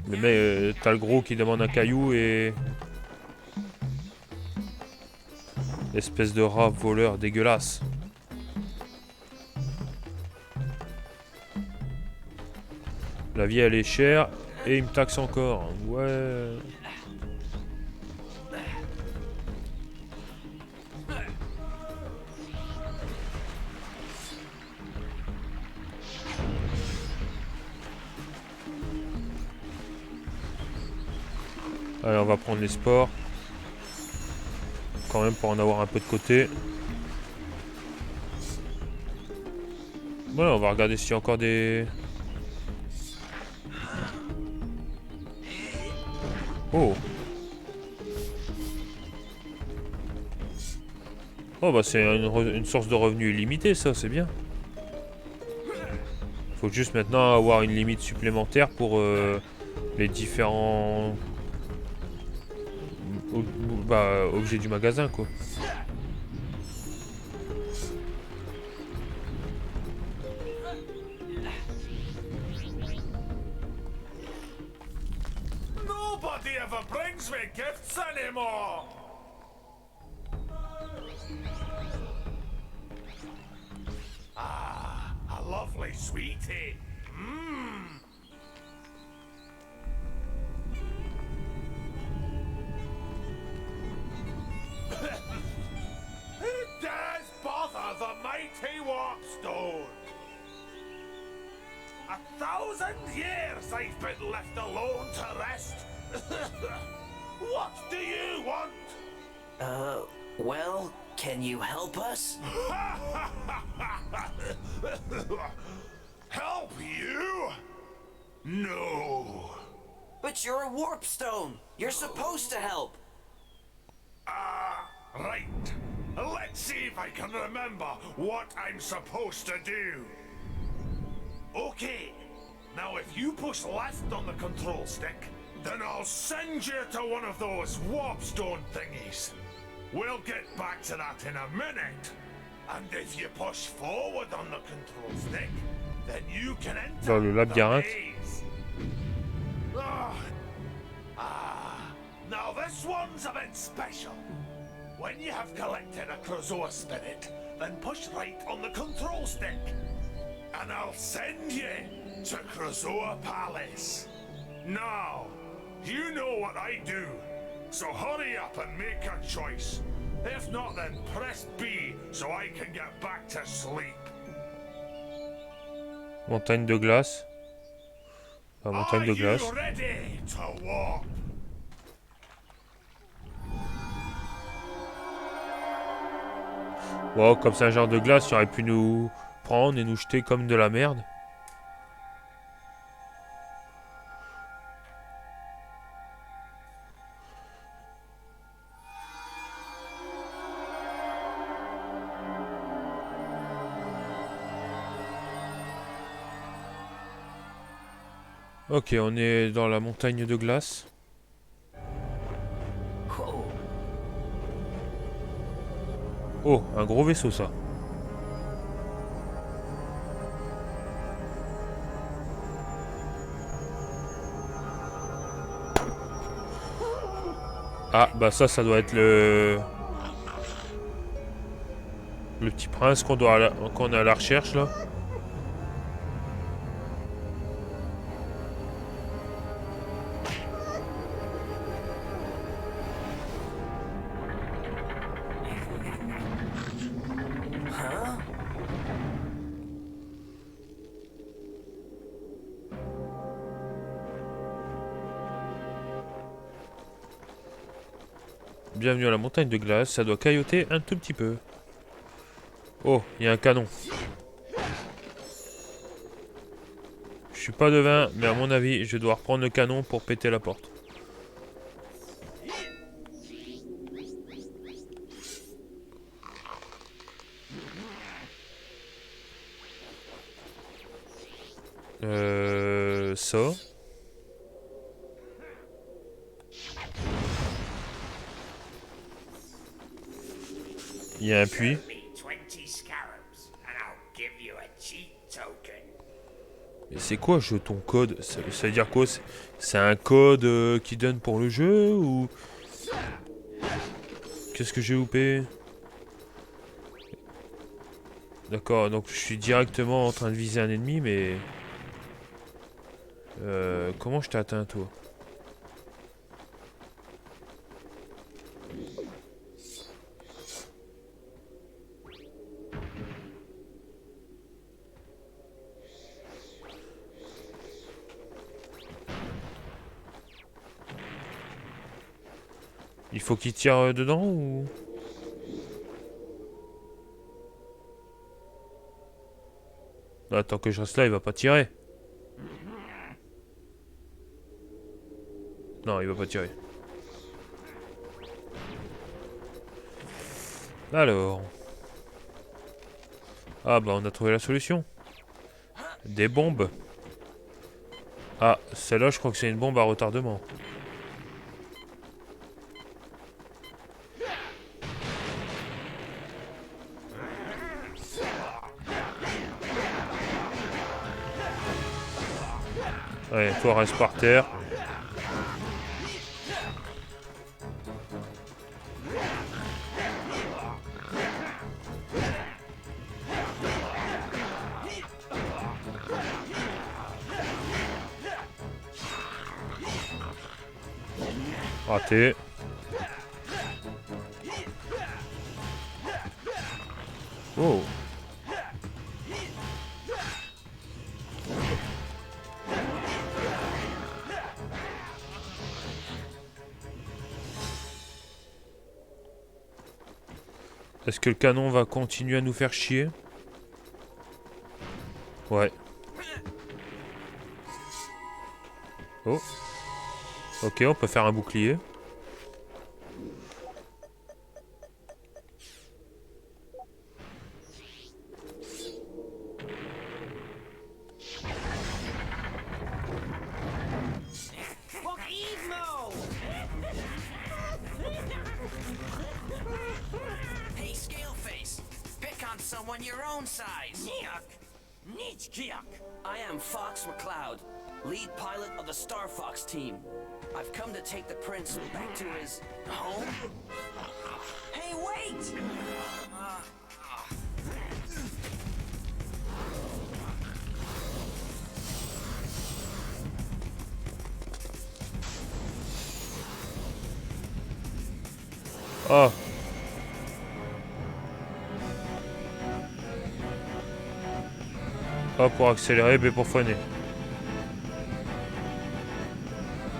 Le mec, t'as le gros qui demande un caillou et... Espèce de rat voleur dégueulasse. La vie elle est chère et il me taxe encore. Ouais. Allez, on va prendre les sports. Quand même pour en avoir un peu de côté. Voilà, on va regarder s'il y a encore des... Oh. Oh bah c'est une source de revenus illimitée ça, c'est bien. Faut juste maintenant avoir une limite supplémentaire pour les différents... objets du magasin quoi. comes with gifts anymore. Ah, a lovely sweetie. Mmm. Who dares bother the mighty Warpstone? 1,000 years I've been left alone to rest. What do you want? Well, can you help us? Help you? No. But you're a Warpstone. You're supposed to help. Right. Let's see if I can remember what I'm supposed to do. Okay. Now if you push left on the control stick, then I'll send you to one of those Warpstone thingies. We'll get back to that in a minute. And if you push forward on the control stick, then you can enter Dans le labyrinthe. the maze. Now this one's a bit special. When you have collected a Krazoa spirit, then push right on the control stick. And I'll send you to Krazoa Palace. Now, you know what I do, so hurry up and make a choice. If not, then press B so I can get back to sleep. Montagne de glace. La montagne de glace. Are you ready to walk? Wow, comme c'est un genre de glace, il aurait pu nous prendre et nous jeter comme de la merde. Ok, on est dans la montagne de glace. Oh. Oh, un gros vaisseau ça. Ah, bah ça doit être le petit prince qu'on est à la recherche là. Bienvenue à la montagne de glace, ça doit cailloter un tout petit peu. Oh, il y a un canon. Je suis pas devin, mais à mon avis, je dois reprendre le canon pour péter la porte. Ça. Il y a un puits. Mais c'est quoi jeton code? Ça veut dire quoi? C'est un code qui donne pour le jeu ou... Qu'est-ce que j'ai loupé? D'accord, donc je suis directement en train de viser un ennemi, mais... comment je t'ai atteint, toi? Il faut qu'il tire dedans ou... Là, tant que je reste là, il va pas tirer. Non, il va pas tirer. Alors... Ah bah on a trouvé la solution. Des bombes. Ah, celle-là je crois que c'est une bombe à retardement. Ouais, toi reste par terre. Raté. Oh. Est-ce que le canon va continuer à nous faire chier? Ouais. Oh. Ok, on peut faire un bouclier. Hey, Scaleface, pick on someone your own size. I am Fox McCloud, lead pilot of the Star Fox team. I've come to take the prince back to his home. Hey, wait! Oh. A pour accélérer, B pour freiner.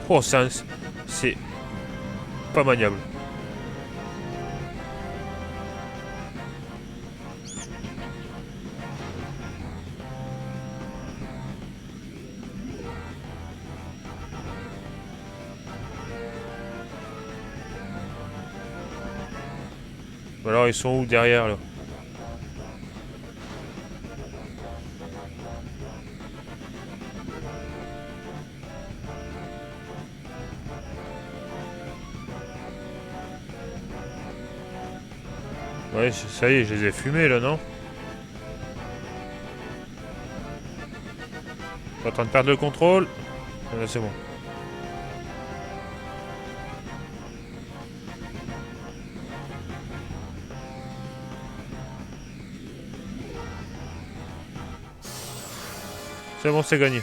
Oh, c'est pas maniable. Alors ils sont où derrière là? Ouais, ça y est, je les ai fumés là, non? Je suis en train de perdre le contrôle. Ah, là, c'est bon. C'est bon, c'est gagné.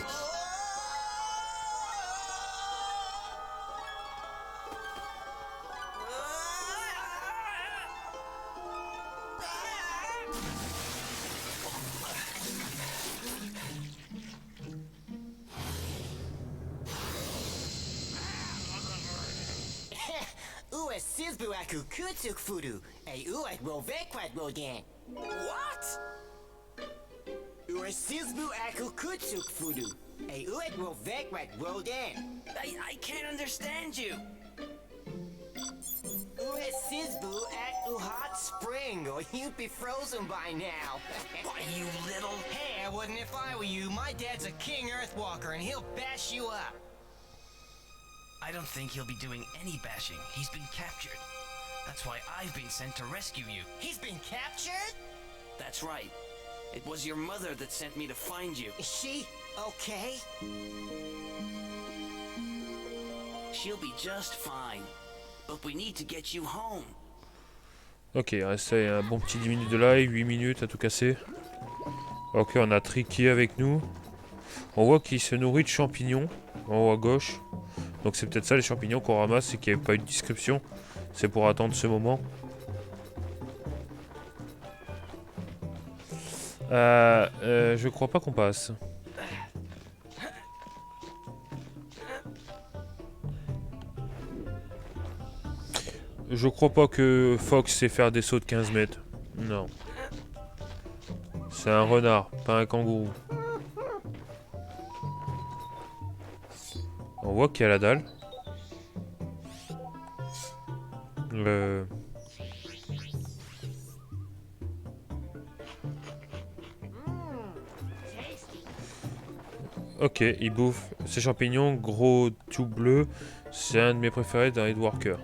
Ua sizbu aku kutsuk fudu. Ay uat rovekwat rodan. What? Ua sizbu aku kutsuk fudu. Ay uat rovekwat rodan. I can't understand you. Ua sizbu at hot spring, or you'd be frozen by now. Why, you little... Hey, I wouldn't if I were you. My dad's a king earthwalker, and he'll bash you up. I don't think he'll be doing any bashing. He's been captured. That's why I've been sent to rescue you. He's been captured? That's right. It was your mother that sent me to find you. Is she okay? She'll be just fine. But we need to get you home. Ok, il reste un bon petit 10 minutes de live, 8 minutes à tout casser. Ok, on a Tricky avec nous. On voit qu'il se nourrit de champignons en haut à gauche. Donc c'est peut-être ça les champignons qu'on ramasse et qu'il n'y avait pas eu de description. C'est pour attendre ce moment. Je crois pas qu'on passe. Je crois pas que Fox sait faire des sauts de 15 mètres. Non. C'est un renard, pas un kangourou. On voit qu'il y a la dalle. Ok, il bouffe ces champignons, gros tout bleu. C'est un de mes préférés d'un Walker.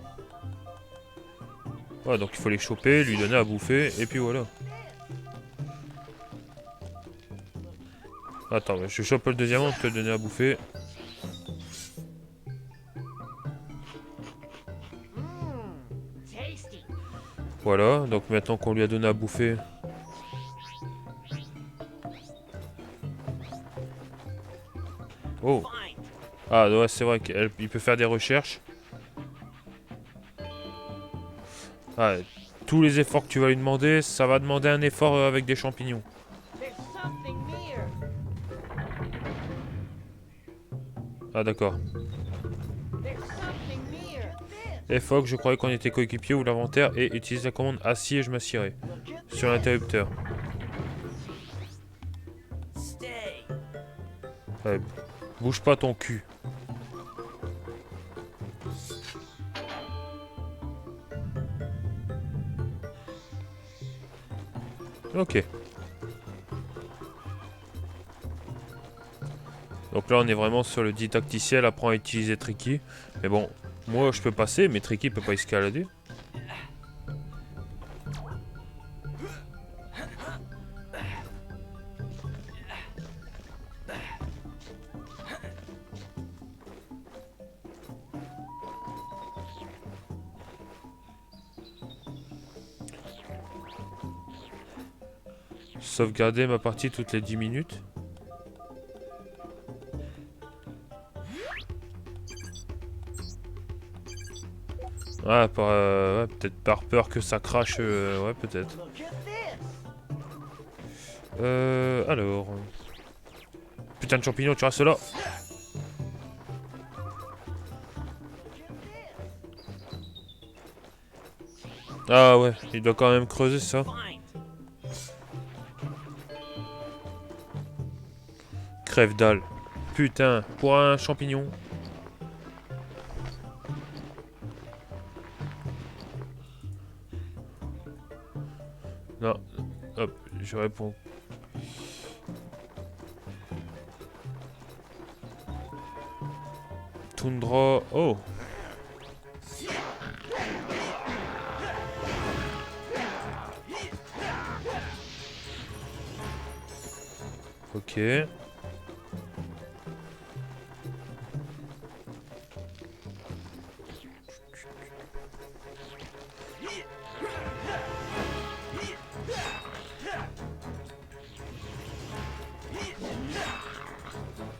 Voilà, donc il faut les choper, lui donner à bouffer, et puis voilà. Attends, je chope le deuxième, on peut le donner à bouffer. Voilà, donc maintenant qu'on lui a donné à bouffer. Oh. Ah ouais, c'est vrai qu'il peut faire des recherches. Ah, tous les efforts que tu vas lui demander, ça va demander un effort avec des champignons. Ah d'accord. Et Fox, je croyais qu'on était coéquipiers ou l'inventaire et utilise la commande assis et je m'assierai. Sur l'interrupteur. Ouais, bouge pas ton cul. Ok. Donc là on est vraiment sur le didacticiel, apprend à utiliser Tricky. Mais bon, moi je peux passer, mais Tricky peut pas escalader. Sauvegarder ma partie toutes les 10 minutes. Ouais, ouais, peut-être par peur que ça crache. Ouais, peut-être. Alors. Putain de champignon, tu restes là. Ah ouais, il doit quand même creuser ça. Crève-dalle. Putain, pour un champignon. Non. Hop, je réponds. Toundra. Oh. Ok.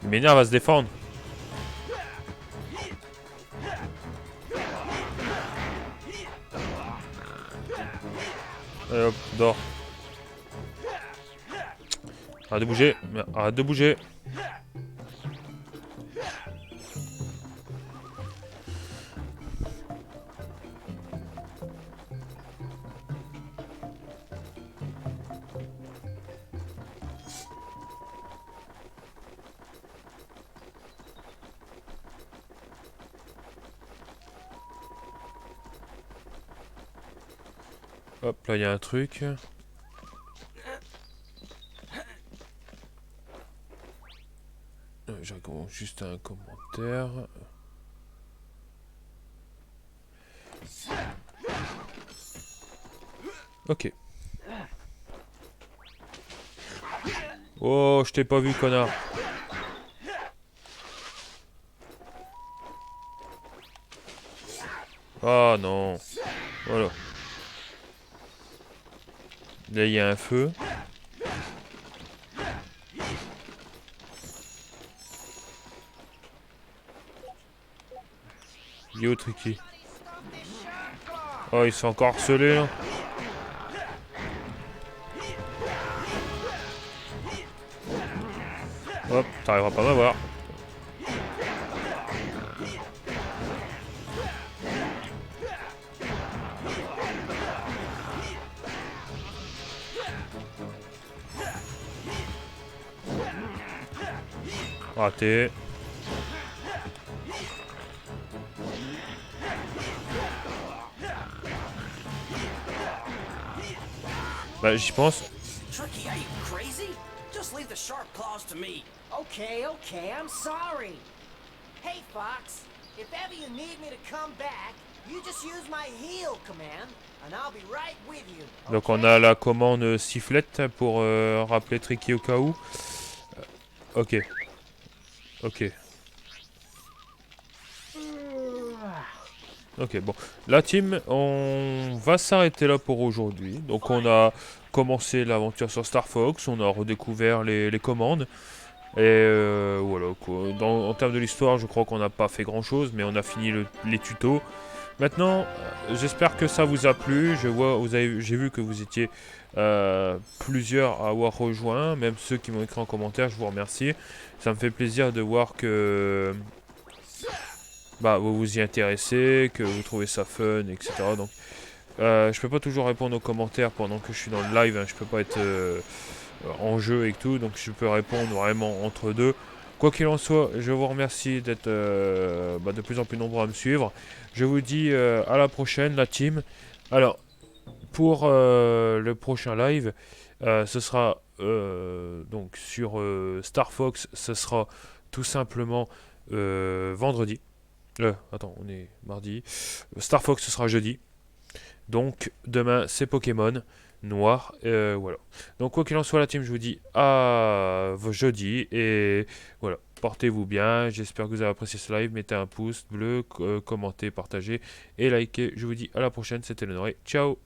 Ménard va se défendre. Allez hop, dors. Arrête de bouger. Arrête de bouger. Hop, là il y a un truc. J'ai juste un commentaire. Ok. Oh, je t'ai pas vu, connard. Ah non. Voilà. Là, il y a un feu. Il est où, Tricky? Oh, ils sont encore harcelés, là. Hop, t'arriveras pas à m'avoir. Raté. Bah, j'y pense. Tricky, are you crazy? Just leave the sharp claws to me. Okay, okay, I'm sorry. Hey, Fox, if ever you need me to come back, you just use my heal command, and I'll be right with you. Donc on a la commande sifflette pour rappeler Tricky au cas où. Ok. Ok. Ok, bon. La team, on va s'arrêter là pour aujourd'hui. Donc on a commencé l'aventure sur Star Fox, on a redécouvert les commandes. Et voilà quoi. En termes de l'histoire, je crois qu'on n'a pas fait grand chose, mais on a fini les tutos. Maintenant, j'espère que ça vous a plu. J'ai vu que vous étiez plusieurs à avoir rejoint, même ceux qui m'ont écrit en commentaire, je vous remercie. Ça me fait plaisir de voir que vous vous y intéressez, que vous trouvez ça fun, etc. Donc, je peux pas toujours répondre aux commentaires pendant que je suis dans le live, hein. Je peux pas être en jeu et tout, donc je peux répondre vraiment entre deux. Quoi qu'il en soit, je vous remercie d'être de plus en plus nombreux à me suivre. Je vous dis à la prochaine, la team. Alors, pour le prochain live, ce sera donc sur Star Fox, ce sera tout simplement vendredi. Attends, on est mardi. Star Fox, ce sera jeudi. Donc, demain, c'est Pokémon Noir. Voilà. Donc, quoi qu'il en soit, la team, je vous dis à jeudi. Et voilà. Portez-vous bien. J'espère que vous avez apprécié ce live. Mettez un pouce bleu, commentez, partagez et likez. Je vous dis à la prochaine. C'était le Noré. Ciao!